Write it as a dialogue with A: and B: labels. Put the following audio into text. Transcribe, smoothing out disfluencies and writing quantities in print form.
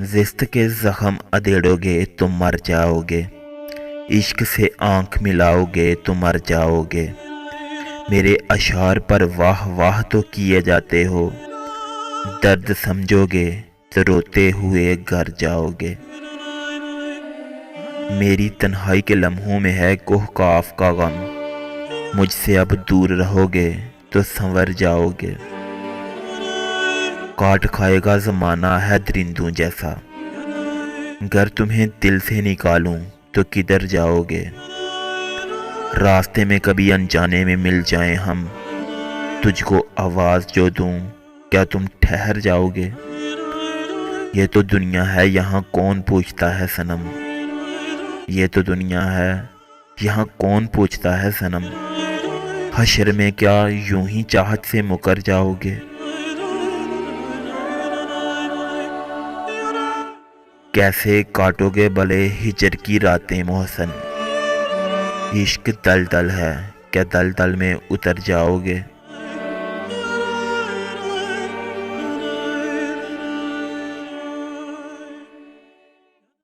A: زست کے زخم ادھیڑو گے تو مر جاؤ گے، عشق سے آنکھ ملاؤ گے تو مر جاؤ گے۔ میرے اشعار پر واہ واہ تو کیے جاتے ہو، درد سمجھو گے تو روتے ہوئے گھر جاؤ گے۔ میری تنہائی کے لمحوں میں ہے کوہ کاف کا غم، مجھ سے اب دور رہو گے تو سنور جاؤ گے۔ کاٹ کھائے گا زمانہ ہے درندوں جیسا، گر تمہیں دل سے نکالوں تو کدھر جاؤ گے۔ راستے میں کبھی انجانے میں مل جائیں ہم، تجھ کو آواز جو دوں کیا تم ٹھہر جاؤ گے۔ یہ تو دنیا ہے یہاں کون پوچھتا ہے صنم، یہ تو دنیا ہے یہاں کون پوچھتا ہے صنم۔ حشر میں کیا یوں ہی چاہت سے مکر جاؤ گے۔ کیسے کاٹو گے بھلے ہجر کی راتیں محسن، عشق دلدل ہے کیا دلدل میں اتر جاؤ گے۔